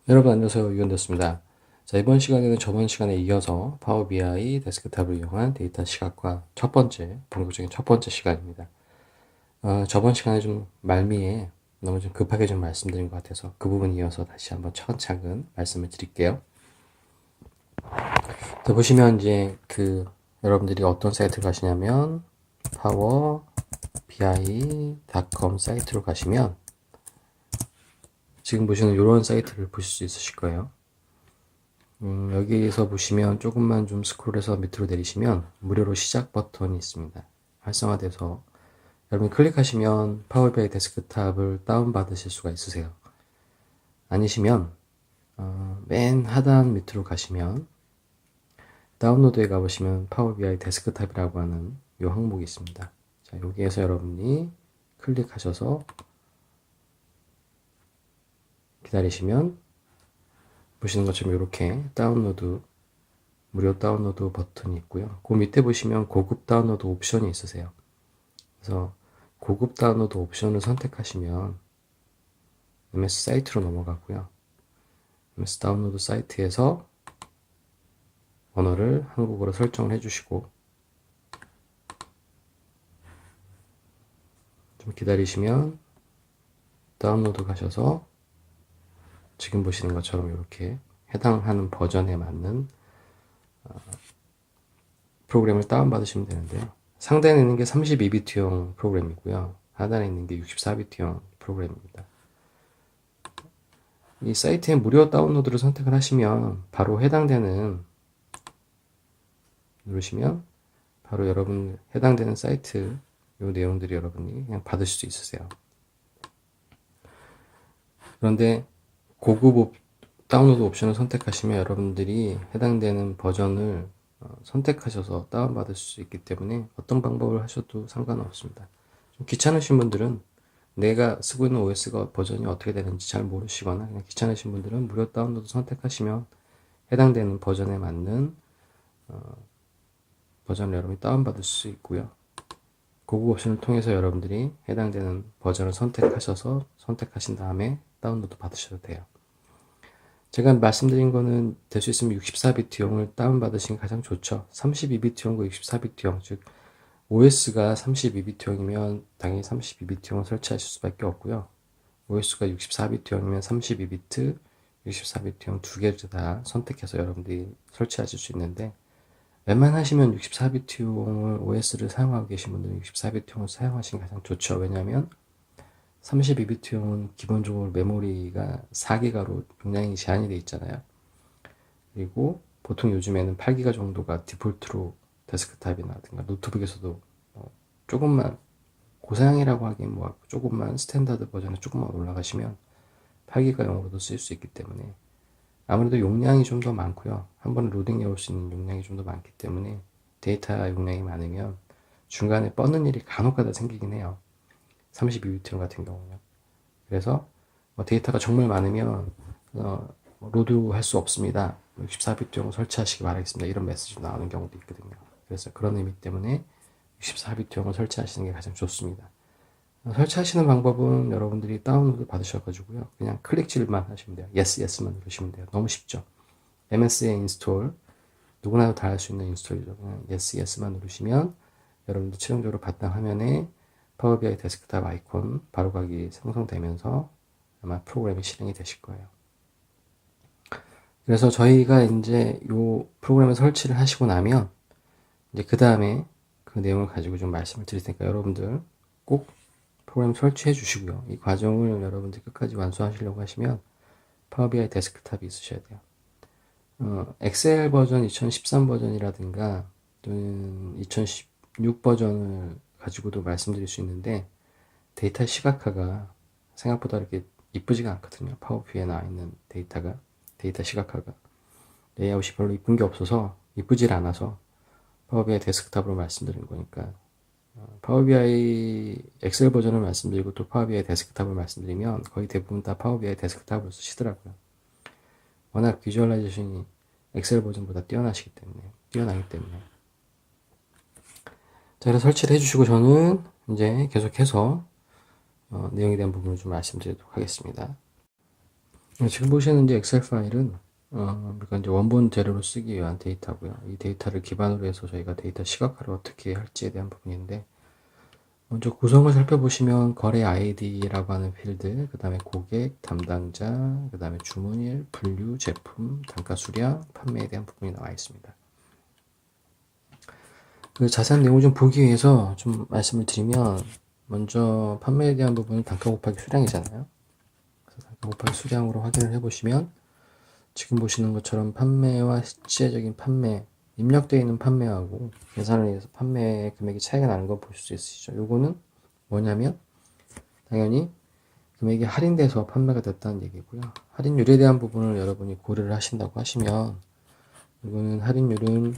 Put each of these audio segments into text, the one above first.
여러분 안녕하세요. 유현대였습니다. 자, 이번 시간에는 저번 시간에 이어서 파워 BI 데스크탑을 이용한 데이터 시각화 본격적인 첫 번째 시간입니다. 저번 시간에 좀 말미에 너무 좀 급하게 좀 말씀드린 것 같아서 그 부분 이어서 다시 한번 차근차근 말씀을 드릴게요. 자, 보시면 이제 여러분들이 어떤 사이트를 가시냐면 파워 bi.com 사이트로 가시면 지금 보시는 이런 사이트를 보실 수 있으실 거예요. 여기에서 보시면 조금만 좀 스크롤해서 밑으로 내리시면 무료로 시작 버튼이 있습니다. 활성화돼서 여러분 클릭하시면 파워비아이 데스크탑을 다운받으실 수가 있으세요. 아니시면 맨 하단 밑으로 가시면 다운로드에 가보시면 파워비아이 데스크탑이라고 하는 이 항목이 있습니다. 자, 여기에서 여러분이 클릭하셔서 기다리시면 보시는 것처럼 이렇게 무료 다운로드 버튼이 있고요. 그 밑에 보시면 고급 다운로드 옵션이 있으세요. 그래서 고급 다운로드 옵션을 선택하시면 MS 사이트로 넘어가고요. MS 다운로드 사이트에서 언어를 한국어로 설정을 해주시고 좀 기다리시면 다운로드 가셔서 지금 보시는 것처럼 이렇게 해당하는 버전에 맞는 프로그램을 다운받으시면 되는데요. 상단에 있는 게 32비트용 프로그램이고요. 하단에 있는 게 64비트용 프로그램입니다. 이 사이트의 무료 다운로드를 선택을 하시면 바로 누르시면 바로 여러분 해당되는 사이트 요 내용들이 여러분이 그냥 받으실 수 있으세요. 그런데 고급 다운로드 옵션을 선택하시면 여러분들이 해당되는 버전을 선택하셔서 다운받을 수 있기 때문에 어떤 방법을 하셔도 상관은 없습니다. 좀 귀찮으신 분들은 내가 쓰고 있는 OS가 버전이 어떻게 되는지 잘 모르시거나 그냥 귀찮으신 분들은 무료 다운로드 선택하시면 해당되는 버전에 맞는 버전을 여러분이 다운받을 수 있고요. 고급 옵션을 통해서 여러분들이 해당되는 버전을 선택하신 다음에 다운로드 받으셔도 돼요. 제가 말씀드린 거는 될 수 있으면 64비트용을 다운받으시는 게 가장 좋죠. 32비트용과 64비트용, 즉 OS가 32비트용이면 당연히 32비트용을 설치하실 수밖에 없고요. OS가 64비트용이면 32비트, 64비트용 두 개를 다 선택해서 여러분들이 설치하실 수 있는데 웬만하시면 64비트용을 OS를 사용하고 계신 분들은 64비트용을 사용하시는 게 가장 좋죠. 왜냐하면 32비트용은 기본적으로 메모리가 4기가로 용량이 제한이 되어 있잖아요. 그리고 보통 요즘에는 8기가 정도가 디폴트로 데스크탑이라든가 노트북에서도 조금만 고사양이라고 하긴 뭐 조금만 스탠다드 버전에 조금만 올라가시면 8기가용으로도 쓸 수 있기 때문에 아무래도 용량이 좀 더 많고요. 한 번에 로딩해 올 수 있는 용량이 좀 더 많기 때문에 데이터 용량이 많으면 중간에 뻗는 일이 간혹가다 생기긴 해요. 32비트 같은 경우는. 그래서 데이터가 정말 많으면 로드할 수 없습니다. 64비트용 설치하시기 바라겠습니다. 이런 메시지 나오는 경우도 있거든요. 그래서 그런 의미 때문에 64비트용을 설치하시는 게 가장 좋습니다. 설치하시는 방법은 여러분들이 다운로드 받으셔가지고요. 그냥 클릭질만 하시면 돼요. Yes, Yes만 누르시면 돼요. 너무 쉽죠. MS의 인스톨, 누구나 다 할 수 있는 인스톨이죠. 그냥 Yes, Yes만 누르시면 여러분들 최종적으로 바탕 화면에 파워비아이 데스크탑 아이콘 바로가기 생성되면서 아마 프로그램이 실행이 되실 거예요. 그래서 저희가 이제 이 프로그램을 설치를 하시고 나면 이제 그 다음에 그 내용을 가지고 좀 말씀을 드릴 테니까 여러분들 꼭 프로그램 설치해 주시고요. 이 과정을 여러분들 끝까지 완수하시려고 하시면 파워비아이 데스크탑이 있으셔야 돼요. 엑셀 버전 2013 버전이라든가 또는 2016 버전을 가지고도 말씀드릴 수 있는데 데이터 시각화가 생각보다 이렇게 이쁘지가 않거든요. 파워비아이에 나와 있는 데이터 시각화가 레이아웃이 별로 이쁜 게 없어서 이쁘질 않아서 파워비아이 데스크탑으로 말씀드리는 거니까 파워비아이 엑셀 버전을 말씀드리고 또 파워비아이 데스크탑을 말씀드리면 거의 대부분 다 파워비아이 데스크탑을 쓰시더라고요. 워낙 비주얼라이제이션이 엑셀 버전보다 뛰어나기 때문에. 자, 그래서 설치를 해주시고 저는 이제 계속해서 내용에 대한 부분을 좀 말씀드리도록 하겠습니다. 지금 보시는 이제 엑셀 파일은 우리가 이제 원본 재료로 쓰기 위한 데이터고요. 이 데이터를 기반으로 해서 저희가 데이터 시각화를 어떻게 할지에 대한 부분인데, 먼저 구성을 살펴보시면 거래 아이디라고 하는 필드, 그 다음에 고객, 담당자, 그 다음에 주문일, 분류, 제품, 단가 수량, 판매에 대한 부분이 나와 있습니다. 그 자세한 내용을 좀 보기 위해서 좀 말씀을 드리면, 먼저 판매에 대한 부분은 단가 곱하기 수량이잖아요. 그래서 단가 곱하기 수량으로 확인을 해보시면, 지금 보시는 것처럼 판매와 실제적인 판매, 입력되어 있는 판매하고 계산을 해서 판매 금액이 차이가 나는 걸 보실 수 있으시죠. 요거는 뭐냐면 당연히 금액이 할인돼서 판매가 됐다는 얘기고요. 할인율에 대한 부분을 여러분이 고려를 하신다고 하시면, 이거는 할인율은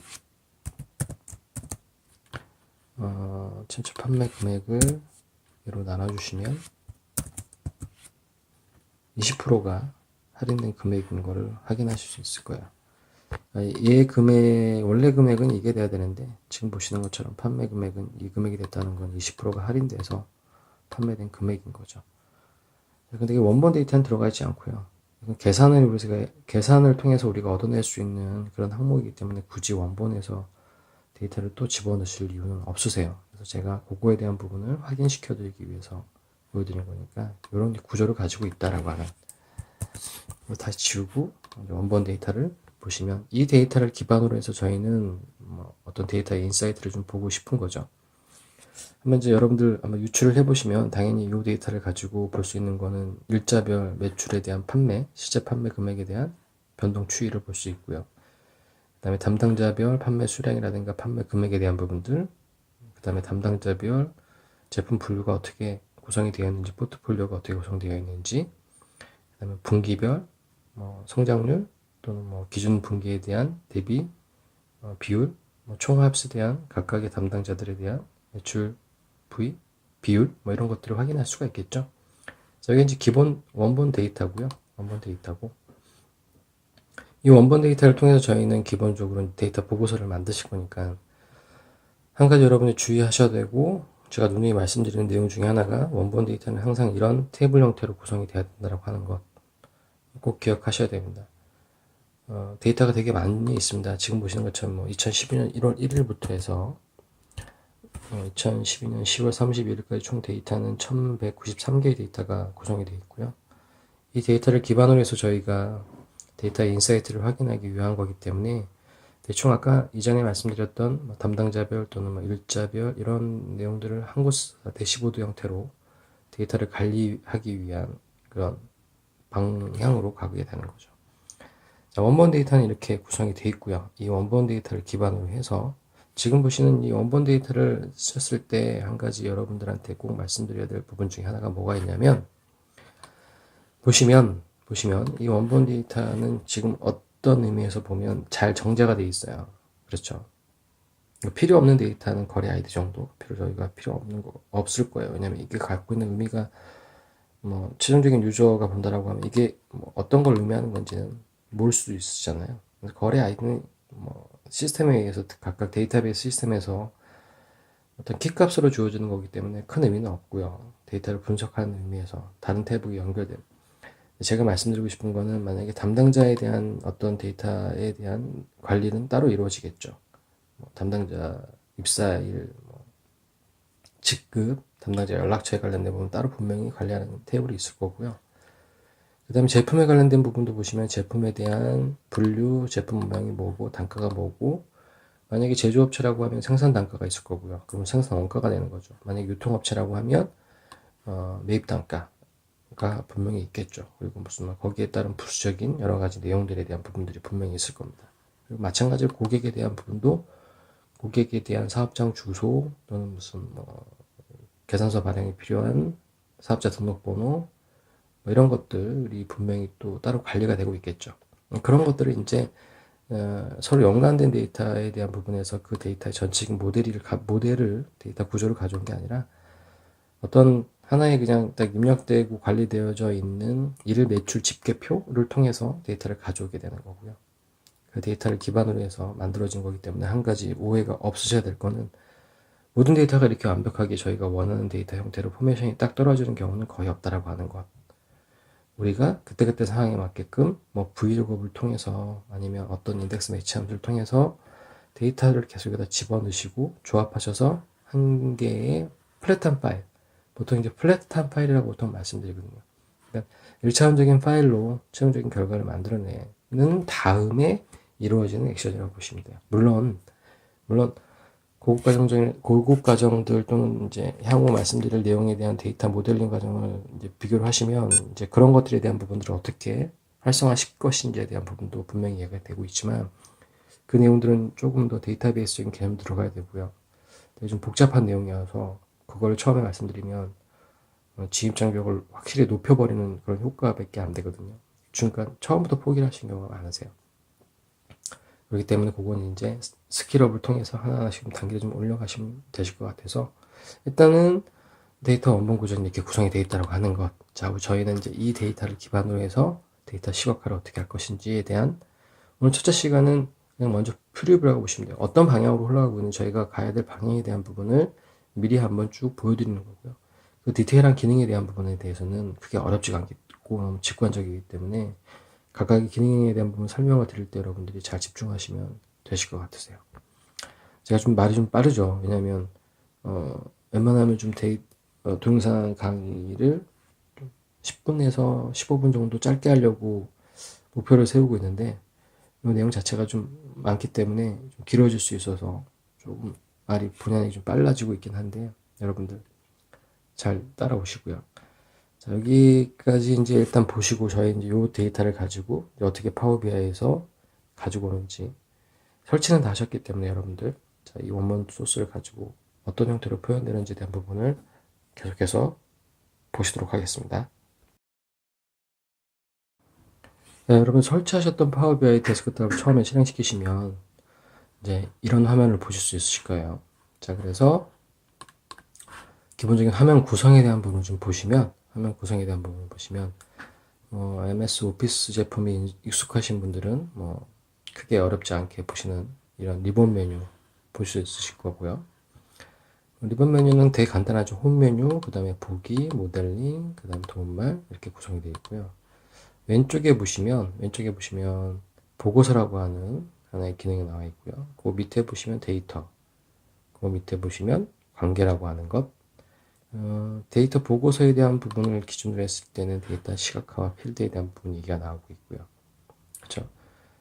전체 판매 금액을 얘로 나눠주시면 20%가 할인된 금액인 거를 확인하실 수 있을 거예요. 얘 금액, 원래 금액은 이게 돼야 되는데, 지금 보시는 것처럼 판매 금액은 이 금액이 됐다는 건 20%가 할인돼서 판매된 금액인 거죠. 근데 이게 원본 데이터는 들어가 있지 않고요. 계산을 통해서 우리가 얻어낼 수 있는 그런 항목이기 때문에 굳이 원본에서 데이터를 또 집어넣으실 이유는 없으세요. 그래서 제가 그거에 대한 부분을 확인시켜 드리기 위해서 보여드린 거니까, 이런 구조를 가지고 있다라고 하는, 다시 지우고 원본 데이터를 보시면, 이 데이터를 기반으로 해서 저희는 어떤 데이터의 인사이트를 좀 보고 싶은 거죠. 한번 이제 여러분들 아마 유출을 해보시면 당연히 이 데이터를 가지고 볼 수 있는 거는 일자별 매출에 대한 판매, 실제 판매 금액에 대한 변동 추이를 볼 수 있고요. 그 다음에 담당자별 판매 수량이라든가 판매 금액에 대한 부분들, 그 다음에 담당자별 제품 분류가 어떻게 구성이 되어 있는지, 포트폴리오가 어떻게 구성되어 있는지, 그 다음에 분기별 성장률 또는 기준 분기에 대한 대비 비율, 총합수에 대한 각각의 담당자들에 대한 매출 부위, 비율 이런 것들을 확인할 수가 있겠죠. 여기 이제 기본 원본 데이터고요. 원본 데이터고, 이 원본 데이터를 통해서 저희는 기본적으로 데이터 보고서를 만드실 거니까, 한 가지 여러분이 주의하셔야 되고, 제가 누누이 말씀드리는 내용 중에 하나가, 원본 데이터는 항상 이런 테이블 형태로 구성이 되어야 된다고 하는 것 꼭 기억하셔야 됩니다. 데이터가 되게 많이 있습니다. 지금 보시는 것처럼 2012년 1월 1일부터 해서 2012년 10월 31일까지 총 데이터는 1193개의 데이터가 구성이 되어 있고요. 이 데이터를 기반으로 해서 저희가 데이터의 인사이트를 확인하기 위한 거기 때문에, 대충 아까 이전에 말씀드렸던 담당자별 또는 일자별 이런 내용들을 한 곳 대시보드 형태로 데이터를 관리하기 위한 그런 방향으로 가게 되는 거죠. 자, 원본 데이터는 이렇게 구성이 되어 있고요. 이 원본 데이터를 기반으로 해서 지금 보시는 이 원본 데이터를 썼을 때 한 가지 여러분들한테 꼭 말씀드려야 될 부분 중에 하나가 뭐가 있냐면, 보시면 이 원본 데이터는 지금 어떤 의미에서 보면 잘 정제가 되어 있어요. 그렇죠. 필요 없는 데이터는 거래 아이디 정도 저희가 필요 없는 거 없을 거예요. 왜냐면 이게 갖고 있는 의미가 최종적인 유저가 본다라고 하면 이게 어떤 걸 의미하는 건지는 모를 수도 있으잖아요. 그래서 거래 아이디는 시스템에 의해서, 각각 데이터베이스 시스템에서 어떤 키값으로 주어지는 거기 때문에 큰 의미는 없고요. 데이터를 분석하는 의미에서 다른 탭으로 연결돼요. 제가 말씀드리고 싶은 거는, 만약에 담당자에 대한 어떤 데이터에 대한 관리는 따로 이루어지겠죠. 담당자 입사일, 직급, 담당자 연락처에 관련된 부분 따로 분명히 관리하는 테이블이 있을 거고요. 그 다음에 제품에 관련된 부분도 보시면 제품에 대한 분류, 제품 모양이 뭐고 단가가 뭐고, 만약에 제조업체라고 하면 생산 단가가 있을 거고요. 그럼 생산 원가가 되는 거죠. 만약에 유통업체라고 하면 매입 단가가 분명히 있겠죠. 그리고 무슨 거기에 따른 부수적인 여러 가지 내용들에 대한 부분들이 분명히 있을 겁니다. 그리고 마찬가지로 고객에 대한 부분도, 고객에 대한 사업장 주소 또는 무슨 계산서 발행이 필요한 사업자 등록번호 이런 것들이 분명히 또 따로 관리가 되고 있겠죠. 그런 것들을 이제 서로 연관된 데이터에 대한 부분에서 그 데이터의 전체적인 모델을 데이터 구조를 가져온 게 아니라, 어떤 하나의 그냥 딱 입력되고 관리되어져 있는 일 매출 집계표를 통해서 데이터를 가져오게 되는 거고요. 그 데이터를 기반으로 해서 만들어진 거기 때문에 한 가지 오해가 없으셔야 될 거는, 모든 데이터가 이렇게 완벽하게 저희가 원하는 데이터 형태로 포메이션이 딱 떨어지는 경우는 거의 없다라고 하는 것. 우리가 그때그때 상황에 맞게끔 뭐 브이로그를 통해서 아니면 어떤 인덱스 매치 함수를 통해서 데이터를 계속해서 집어넣으시고 조합하셔서 한 개의 플랫한 파일, 보통 이제 플랫한 파일이라고 보통 말씀드리거든요. 그러니까 1차원적인 파일로 최종적인 결과를 만들어내는 다음에 이루어지는 액션이라고 보시면 돼요. 물론 고급 과정들 또는 이제 향후 말씀드릴 내용에 대한 데이터 모델링 과정을 이제 비교를 하시면 이제 그런 것들에 대한 부분들을 어떻게 활성화시킬 것인지에 대한 부분도 분명히 이해가 되고 있지만 그 내용들은 조금 더 데이터베이스적인 개념 들어가야 되고요. 되게 좀 복잡한 내용이어서 그걸 처음에 말씀드리면 진입장벽을 확실히 높여버리는 그런 효과밖에 안 되거든요. 그러니까 처음부터 포기를 하신 경우가 많으세요. 그렇기 때문에 그건 이제 스킬업을 통해서 하나하나씩 좀 단계를 좀 올려가시면 되실 것 같아서 일단은 데이터 원본 구조는 이렇게 구성이 되어 있다고 하는 것. 자, 저희는 이제 이 데이터를 기반으로 해서 데이터 시각화를 어떻게 할 것인지에 대한 오늘 첫째 시간은 그냥 먼저 프리뷰라고 보시면 돼요. 어떤 방향으로 흘러가고 있는 저희가 가야 될 방향에 대한 부분을 미리 한번 쭉 보여드리는 거고요. 그 디테일한 기능에 대한 부분에 대해서는 그게 어렵지가 않고 너무 직관적이기 때문에 각각의 기능에 대한 부분 설명을 드릴 때 여러분들이 잘 집중하시면 되실 것 같으세요. 제가 좀 말이 좀 빠르죠. 왜냐면 웬만하면 좀 동영상 강의를 10분에서 15분 정도 짧게 하려고 목표를 세우고 있는데 이 내용 자체가 좀 많기 때문에 좀 길어질 수 있어서 조금 말이 분량이 좀 빨라지고 있긴 한데요. 여러분들 잘 따라오시고요. 자, 여기까지 이제 일단 보시고 저희 이제 요 데이터를 가지고 어떻게 파워 BI에서 가지고 오는지 설치는 다 하셨기 때문에 여러분들 자, 이 원본 소스를 가지고 어떤 형태로 표현되는지에 대한 부분을 계속해서 보시도록 하겠습니다. 네, 여러분 설치하셨던 파워 BI 데스크탑을 처음에 실행시키시면 이제 이런 화면을 보실 수 있으실 거예요. 자, 그래서 기본적인 화면 구성에 대한 부분을 좀 보시면 MS 오피스 제품이 익숙하신 분들은 뭐 크게 어렵지 않게 보시는 이런 리본 메뉴 볼 수 있으실 거고요. 리본 메뉴는 되게 간단하죠. 홈 메뉴, 그 다음에 보기, 모델링, 그 다음 도움말 이렇게 구성이 되어 있고요. 왼쪽에 보시면 보고서라고 하는 하나의 기능이 나와 있고요. 그 밑에 보시면 데이터, 그 밑에 보시면 관계라고 하는 것, 데이터 보고서에 대한 부분을 기준으로 했을 때는 데이터 시각화와 필드에 대한 부분 얘기가 나오고 있고요. 그렇죠?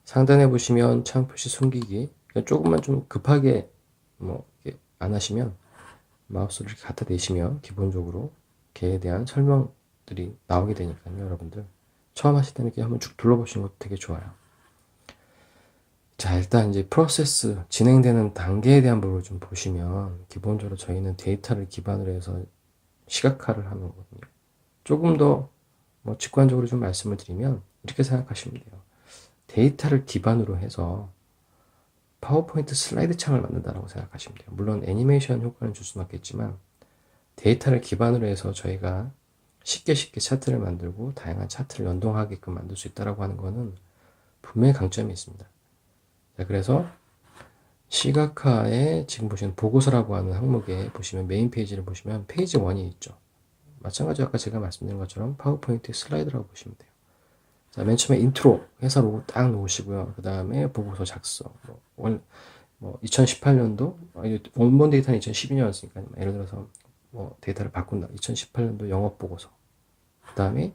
상단에 보시면 창 표시 숨기기. 그러니까 조금만 좀 급하게 뭐 안 하시면 마우스를 이렇게 갖다 대시면 기본적으로 걔에 대한 설명들이 나오게 되니까요. 여러분들 처음 하실 때는 이렇게 한번 쭉 둘러보시는 것도 되게 좋아요. 자, 일단 이제 프로세스 진행되는 단계에 대한 부분을 좀 보시면 기본적으로 저희는 데이터를 기반으로 해서 시각화를 하는 거거든요. 조금 더 뭐 직관적으로 좀 말씀을 드리면 이렇게 생각하시면 돼요. 데이터를 기반으로 해서 파워포인트 슬라이드 창을 만든다고 생각하시면 돼요. 물론 애니메이션 효과는 줄 수는 없겠지만 데이터를 기반으로 해서 저희가 쉽게 차트를 만들고 다양한 차트를 연동하게끔 만들 수 있다고 하는 거는 분명히 강점이 있습니다. 자, 그래서 시각화에 지금 보시는 보고서라고 하는 항목에 보시면 메인 페이지를 보시면 페이지 1이 있죠. 마찬가지로 아까 제가 말씀드린 것처럼 파워포인트 슬라이드라고 보시면 돼요. 자, 맨 처음에 인트로 회사 로고 딱 놓으시고요. 그 다음에 보고서 작성. 2018년도, 원본 데이터는 2012년이었으니까, 예를 들어서 뭐 데이터를 바꾼다. 2018년도 영업 보고서. 그 다음에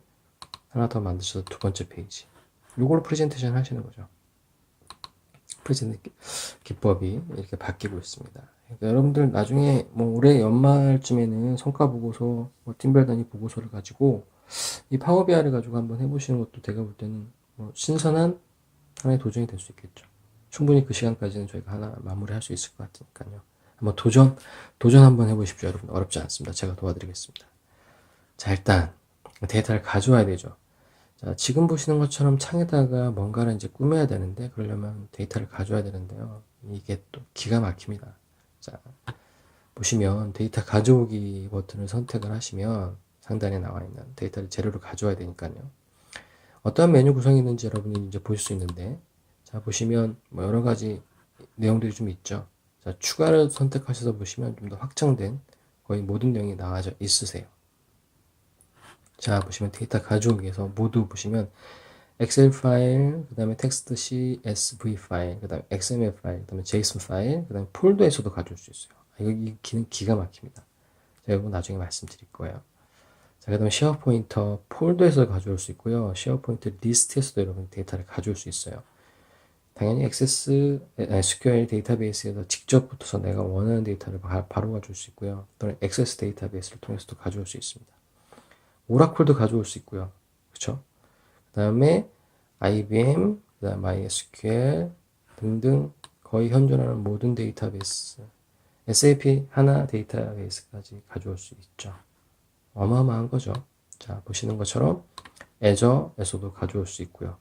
하나 더 만드셔서 두 번째 페이지. 요걸로 프레젠테이션 하시는 거죠. 프레젠테이션 기법이 이렇게 바뀌고 있습니다. 그러니까 여러분들 나중에 뭐 올해 연말쯤에는 성과 보고서, 팀별 단위 보고서를 가지고 이 파워 BI를 가지고 한번 해보시는 것도 제가 볼 때는 뭐 신선한 하나의 도전이 될 수 있겠죠. 충분히 그 시간까지는 저희가 하나 마무리할 수 있을 것 같으니까요. 한번 도전 한번 해보십시오, 여러분. 어렵지 않습니다. 제가 도와드리겠습니다. 자, 일단 데이터를 가져와야 되죠. 자, 지금 보시는 것처럼 창에다가 뭔가를 이제 꾸며야 되는데 그러려면 데이터를 가져와야 되는데요. 이게 또 기가 막힙니다. 자, 보시면 데이터 가져오기 버튼을 선택을 하시면 상단에 나와 있는 데이터를 재료로 가져와야 되니까요. 어떠한 메뉴 구성이 있는지 여러분이 이제 보실 수 있는데, 자, 보시면 뭐 여러 가지 내용들이 좀 있죠. 자, 추가를 선택하셔서 보시면 좀 더 확장된 거의 모든 내용이 나와져 있으세요. 자, 보시면 데이터 가져오기 위해서 모두 보시면 엑셀 파일, 그 다음에 텍스트 CSV 파일, 그 다음에 XML 파일, 그 다음에 JSON 파일, 그 다음에 폴더에서도 가져올 수 있어요. 이 기능 기가 막힙니다. 제가 이거 나중에 말씀드릴 거예요. 자, 그 다음에 쉐어포인터 폴더에서 가져올 수 있고요. 쉐어포인트 리스트에서도 여러분 데이터를 가져올 수 있어요. 당연히 SQL 데이터베이스에서 직접 붙어서 내가 원하는 데이터를 바로 가져올 수 있고요. 또는 액세스 데이터베이스를 통해서도 가져올 수 있습니다. 오라클도 가져올 수 있고요. 그렇죠? 그 다음에 IBM, 그 다음 MySQL 등등 거의 현존하는 모든 데이터베이스, SAP 하나 데이터베이스까지 가져올 수 있죠. 어마어마한 거죠. 자, 보시는 것처럼 애저에서도 가져올 수 있고요.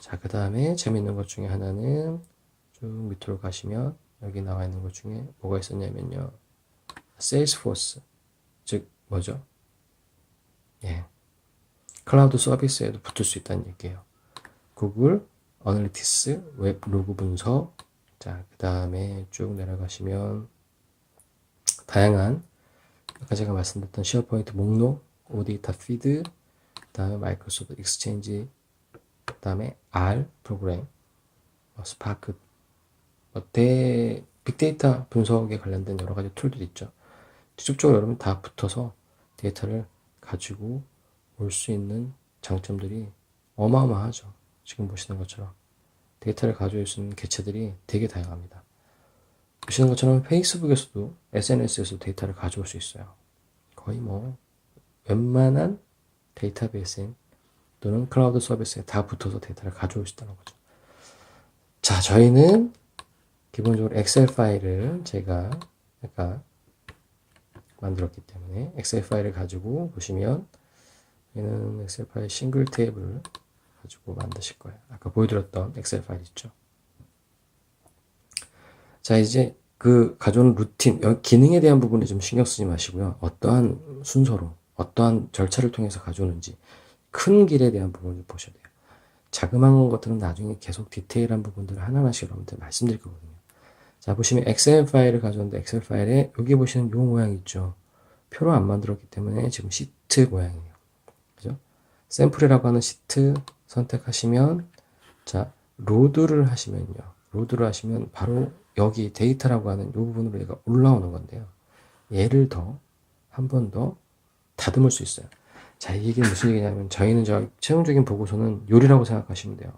자, 그 다음에 재밌는 것 중에 하나는 쭉 밑으로 가시면 여기 나와 있는 것 중에 뭐가 있었냐면요. 세일스포스, 즉 뭐죠? 예, 클라우드 서비스에도 붙을 수 있다는 얘기예요. 구글 어널리티스 웹 로그 분석. 자, 그 다음에 쭉 내려가시면 다양한 아까 제가 말씀드렸던 쉐어포인트 목록, 오데이터 피드, 그 다음에 마이크로소프트 익스체인지, 그 다음에 R 프로그램, 스파크, 빅데이터 분석에 관련된 여러 가지 툴들이 있죠. 직접적으로 여러분 다 붙어서 데이터를 가지고 올 수 있는 장점들이 어마어마하죠. 지금 보시는 것처럼 데이터를 가져올 수 있는 개체들이 되게 다양합니다. 보시는 것처럼 페이스북에서도 SNS에서도 데이터를 가져올 수 있어요. 거의 뭐 웬만한 데이터베이스 또는 클라우드 서비스에 다 붙어서 데이터를 가져올 수 있다는 거죠. 자, 저희는 기본적으로 엑셀 파일을 제가 약간 만들었기 때문에 엑셀 파일을 가지고 보시면 얘는 엑셀 파일 싱글 테이블을 가지고 만드실 거예요. 아까 보여드렸던 엑셀 파일 있죠. 자, 이제 그 가져오는 루틴, 기능에 대한 부분에 좀 신경 쓰지 마시고요. 어떠한 순서로, 어떠한 절차를 통해서 가져오는지 큰 길에 대한 부분을 보셔야 돼요. 자그마한 것들은 나중에 계속 디테일한 부분들을 하나하나씩 여러분들 말씀드릴 거거든요. 자, 보시면 엑셀 파일을 가져오는데 엑셀 파일에 여기 보시는 요 모양 있죠. 표로 안 만들었기 때문에 지금 시트 모양이에요. 그죠? 샘플이라고 하는 시트 선택하시면 자, 로드를 하시면요. 로드를 하시면 바로 여기 데이터라고 하는 이 부분으로 얘가 올라오는 건데요. 얘를 더 한 번 더 다듬을 수 있어요. 자, 이게 무슨 얘기냐면 저희는 최종적인 보고서는 요리라고 생각하시면 돼요.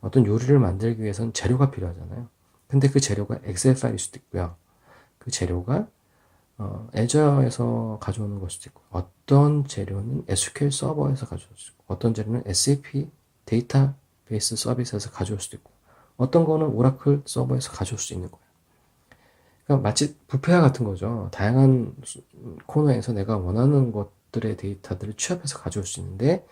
어떤 요리를 만들기 위해서는 재료가 필요하잖아요. 근데 그 재료가 엑셀 파일일 수도 있고요. 그 재료가 애저에서 가져오는 걸 수도 있고, 어떤 재료는 SQL 서버에서 가져올 수 있고, 어떤 재료는 SAP 데이터베이스 서비스에서 가져올 수도 있고, 어떤 거는 오라클 서버에서 가져올 수 있는 거예요. 그러니까 마치 뷔페와 같은 거죠. 다양한 코너에서 내가 원하는 것들의 데이터들을 취합해서 가져올 수 있는데,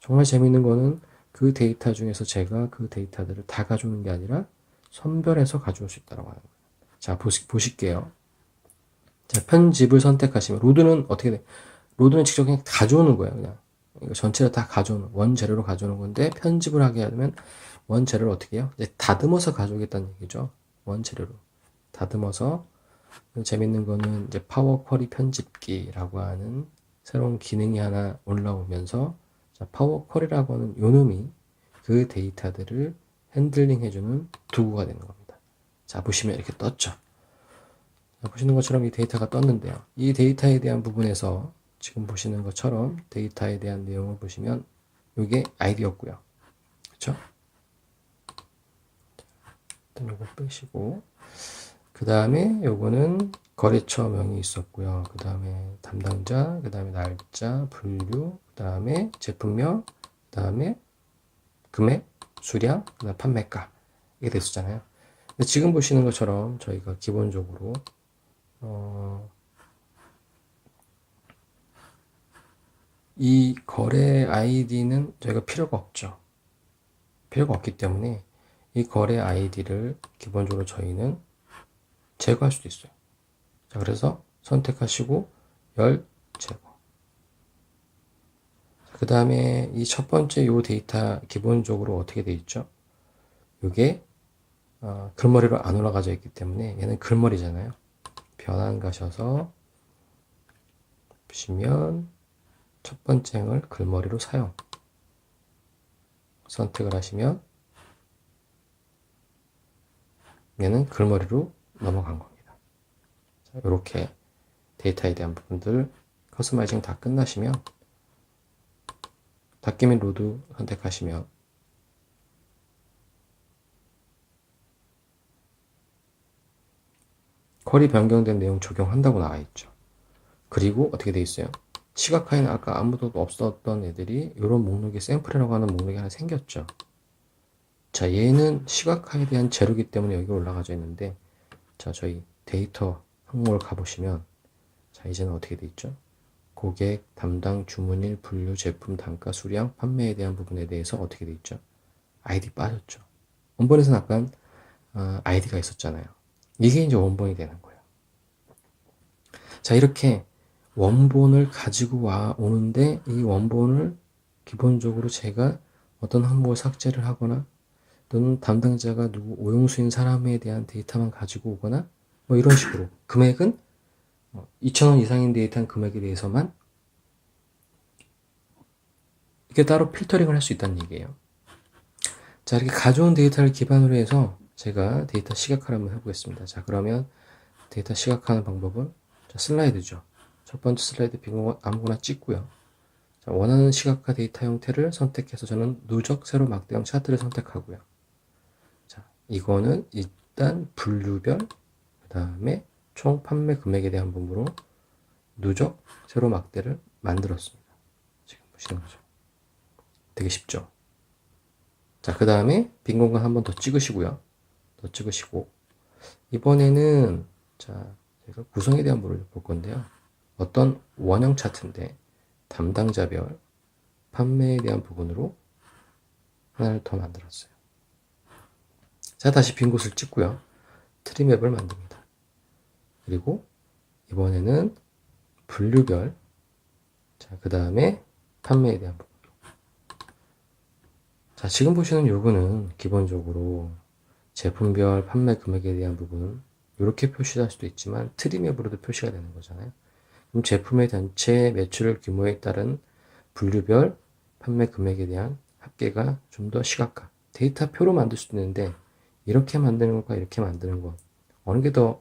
정말 재밌는 거는 그 데이터 중에서 제가 그 데이터들을 다 가져오는 게 아니라 선별해서 가져올 수 있다고 하는 거예요. 자, 보실게요. 자, 편집을 선택하시면 로드는 어떻게 돼? 로드는 직접 그냥 가져오는 거예요. 그냥 이거 전체를 다 가져오는 원 재료로 가져오는 건데 편집을 하게 하면 원 재료를 어떻게 해요? 이제 다듬어서 가져오겠다는 얘기죠. 원 재료로 다듬어서. 재밌는 거는 이제 파워 쿼리 편집기라고 하는 새로운 기능이 하나 올라오면서 자, 파워 쿼리라고 하는 요놈이 그 데이터들을 핸들링 해주는 도구가 되는 겁니다. 자, 보시면 이렇게 떴죠. 보시는 것처럼 이 데이터가 떴는데요. 이 데이터에 대한 부분에서 지금 보시는 것처럼 데이터에 대한 내용을 보시면 이게 아이디였고요. 그렇죠? 일단 요거 빼시고 그 다음에 요거는 거래처명이 있었고요. 그 다음에 담당자, 그 다음에 날짜, 분류, 그 다음에 제품명, 그 다음에 금액, 수량, 그 다음에 판매가 이게 됐었잖아요. 근데 지금 보시는 것처럼 저희가 기본적으로 이 거래 아이디는 저희가 필요가 없죠. 필요가 없기 때문에 이 거래 아이디를 기본적으로 저희는 제거할 수도 있어요. 자, 그래서 선택하시고 열 제거. 그 다음에 이 첫 번째 요 데이터 기본적으로 어떻게 돼 있죠? 이게 글머리로 안 올라가져 있기 때문에 얘는 글머리잖아요. 변환 가셔서 보시면 첫 번째 행을 글머리로 사용 선택을 하시면 얘는 글머리로 넘어간 겁니다. 자, 이렇게 데이터에 대한 부분들 커스터마이징 다 끝나시면 닫기 및 로드 선택하시면 쿼리 변경된 내용 적용한다고 나와 있죠. 그리고 어떻게 돼 있어요? 시각화에는 아까 아무도 없었던 애들이 이런 목록이 샘플이라고 하는 목록이 하나 생겼죠. 자, 얘는 시각화에 대한 재료이기 때문에 여기 올라가져 있는데, 자, 저희 데이터 항목을 가보시면, 자, 이제는 어떻게 돼 있죠? 고객, 담당, 주문일, 분류, 제품, 단가, 수량, 판매에 대한 부분에 대해서 어떻게 돼 있죠? 아이디 빠졌죠. 원본에서는 아까 아이디가 있었잖아요. 이게 이제 원본이 되는 거예요. 자, 이렇게 원본을 가지고 오는데 이 원본을 기본적으로 제가 어떤 항목을 삭제를 하거나 또는 담당자가 누구 오용수인 사람에 대한 데이터만 가지고 오거나 뭐 이런 식으로 금액은 2,000원 이상인 데이터는 금액에 대해서만 이게 따로 필터링을 할 수 있다는 얘기예요. 자, 이렇게 가져온 데이터를 기반으로 해서 제가 데이터 시각화를 한번 해보겠습니다. 자, 그러면 데이터 시각화하는 방법은 자, 슬라이드죠. 첫 번째 슬라이드 빈공은 아무거나 찍고요. 자, 원하는 시각화 데이터 형태를 선택해서 저는 누적 세로 막대형 차트를 선택하고요. 자, 이거는 일단 분류별, 그 다음에 총 판매 금액에 대한 부분으로 누적 세로 막대를 만들었습니다. 지금 보시는 거죠. 되게 쉽죠? 자, 그 다음에 빈 공간 한 번 더 찍으시고요. 더 찍으시고, 이번에는, 자, 제가 구성에 대한 부분을 볼 건데요. 어떤 원형 차트인데, 담당자별, 판매에 대한 부분으로 하나를 더 만들었어요. 자, 다시 빈 곳을 찍고요. 트리맵을 만듭니다. 그리고 이번에는 분류별, 자, 그 다음에 판매에 대한 부분. 자, 지금 보시는 요거는 기본적으로 제품별 판매 금액에 대한 부분은 이렇게 표시할 수도 있지만 트리맵으로도 표시가 되는 거잖아요. 그럼 제품의 전체 매출 규모에 따른 분류별 판매 금액에 대한 합계가 좀 더 시각화. 데이터표로 만들 수도 있는데 이렇게 만드는 것과 이렇게 만드는 것 어느 게 더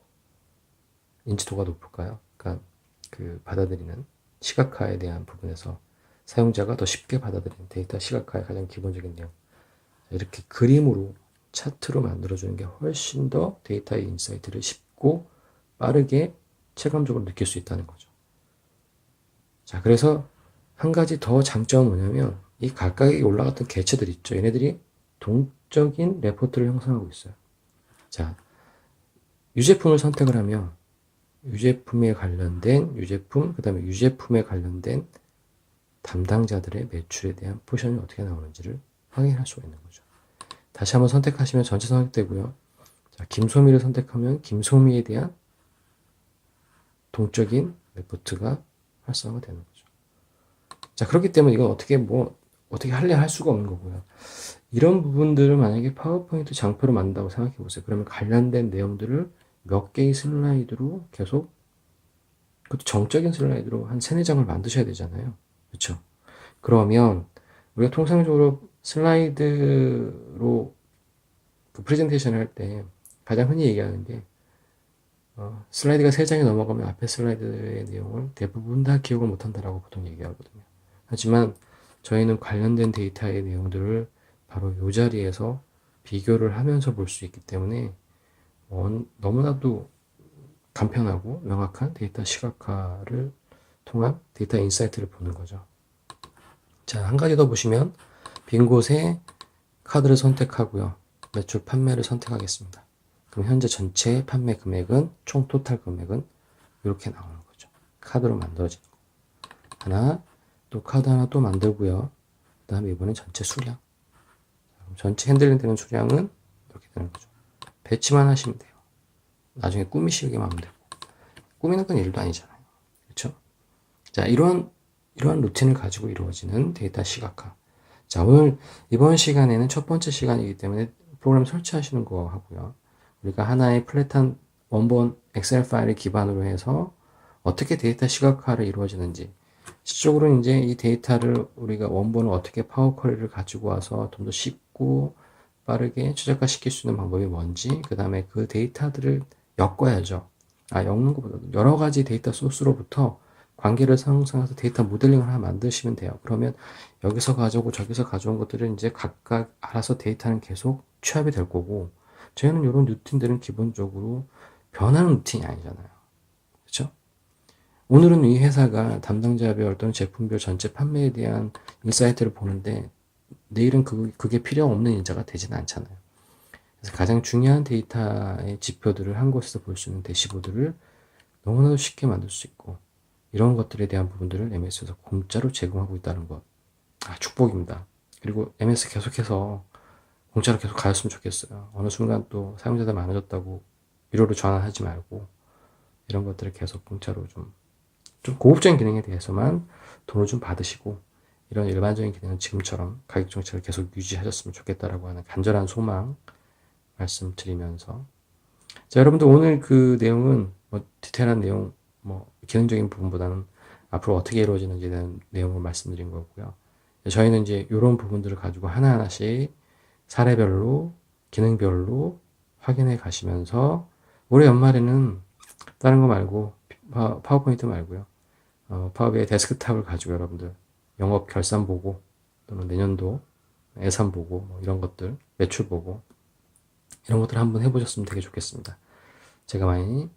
인지도가 높을까요? 그러니까 그 받아들이는 시각화에 대한 부분에서 사용자가 더 쉽게 받아들이는 데이터 시각화의 가장 기본적인 내용. 이렇게 그림으로 차트로 만들어주는 게 훨씬 더 데이터의 인사이트를 쉽고 빠르게 체감적으로 느낄 수 있다는 거죠. 자, 그래서 한 가지 더 장점은 뭐냐면 이 각각에 올라갔던 개체들 있죠. 얘네들이 동적인 레포트를 형성하고 있어요. 자, 유제품을 선택을 하면 유제품에 관련된 유제품, 그 다음에 유제품에 관련된 담당자들의 매출에 대한 포션이 어떻게 나오는지를 확인할 수가 있는 거죠. 다시 한번 선택하시면 전체 선택되고요. 자, 김소미를 선택하면 김소미에 대한 동적인 레포트가 활성화가 되는 거죠. 자, 그렇기 때문에 이건 어떻게 할래 할 수가 없는 거고요. 이런 부분들을 만약에 파워포인트 장표로 만든다고 생각해 보세요. 그러면 관련된 내용들을 몇 개의 슬라이드로 계속, 그것도 정적인 슬라이드로 한 3-4장을 만드셔야 되잖아요. 그렇죠? 그러면 우리가 통상적으로 슬라이드로 그 프레젠테이션을 할 때 가장 흔히 얘기하는 게 슬라이드가 3장이 넘어가면 앞에 슬라이드의 내용을 대부분 다 기억을 못한다라고 보통 얘기하거든요. 하지만 저희는 관련된 데이터의 내용들을 바로 이 자리에서 비교를 하면서 볼 수 있기 때문에 너무나도 간편하고 명확한 데이터 시각화를 통한 데이터 인사이트를 보는 거죠. 자, 한 가지 더 보시면 빈 곳에 카드를 선택하고요. 매출 판매를 선택하겠습니다. 그럼 현재 전체 판매 금액은 총 토탈 금액은 이렇게 나오는 거죠. 카드로 만들어지는 거. 또 카드 하나 또 만들고요. 그 다음에 이번엔 전체 수량. 전체 핸들링 되는 수량은 이렇게 되는 거죠. 배치만 하시면 돼요. 나중에 꾸미시기만 하면 되고. 꾸미는 건 일도 아니잖아요. 그렇죠? 자, 이러한 루틴을 가지고 이루어지는 데이터 시각화. 자, 이번 시간에는 첫 번째 시간이기 때문에 프로그램 설치하시는 거 하고요. 우리가 하나의 플랫한 원본 엑셀 파일을 기반으로 해서 어떻게 데이터 시각화를 이루어지는지, 실적으로는 이제 이 데이터를 우리가 원본을 어떻게 파워 쿼리를 가지고 와서 좀 더 쉽고 빠르게 최적화시킬 수 있는 방법이 뭔지, 그 다음에 그 데이터들을 엮어야죠. 엮는 것보다 여러 가지 데이터 소스로부터 관계를 상상해서 데이터 모델링을 하나 만드시면 돼요. 그러면 여기서 가져오고 저기서 가져온 것들은 이제 각각 알아서 데이터는 계속 취합이 될 거고, 저희는 이런 루틴들은 기본적으로 변하는 루틴이 아니잖아요. 그렇죠? 오늘은 이 회사가 담당자별 또는 제품별 전체 판매에 대한 인사이트를 보는데, 내일은 그게 필요 없는 인자가 되지는 않잖아요. 그래서 가장 중요한 데이터의 지표들을 한 곳에서 볼 수 있는 대시보드를 너무나도 쉽게 만들 수 있고, 이런 것들에 대한 부분들을 MS에서 공짜로 제공하고 있다는 것. 축복입니다. 그리고 MS 계속해서 공짜로 계속 가였으면 좋겠어요. 어느 순간 또 사용자들 많아졌다고 유료로 전환하지 말고, 이런 것들을 계속 공짜로 좀 고급적인 기능에 대해서만 돈을 좀 받으시고, 이런 일반적인 기능은 지금처럼 가격 정책을 계속 유지하셨으면 좋겠다라고 하는 간절한 소망 말씀드리면서, 자, 여러분들 오늘 그 내용은 뭐 디테일한 내용, 뭐 기능적인 부분보다는 앞으로 어떻게 이루어지는지에 대한 내용을 말씀드린 거고요. 저희는 이제 이런 부분들을 가지고 하나하나씩 사례별로, 기능별로 확인해 가시면서 올해 연말에는 다른 거 말고 파워포인트 말고요. 파워비아이 데스크탑을 가지고 여러분들 영업 결산 보고, 또는 내년도 예산 보고, 뭐 이런 것들 매출 보고, 이런 것들 한번 해보셨으면 되게 좋겠습니다. 제가 많이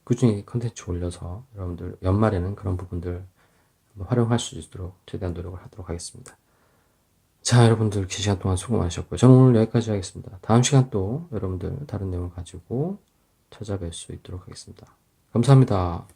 꾸준히 컨텐츠 올려서 여러분들 연말에는 그런 부분들 활용할 수 있도록 최대한 노력을 하도록 하겠습니다. 자, 여러분들 긴 시간 동안 수고 많으셨고요. 저는 오늘 여기까지 하겠습니다. 다음 시간 또 여러분들 다른 내용을 가지고 찾아뵐 수 있도록 하겠습니다. 감사합니다.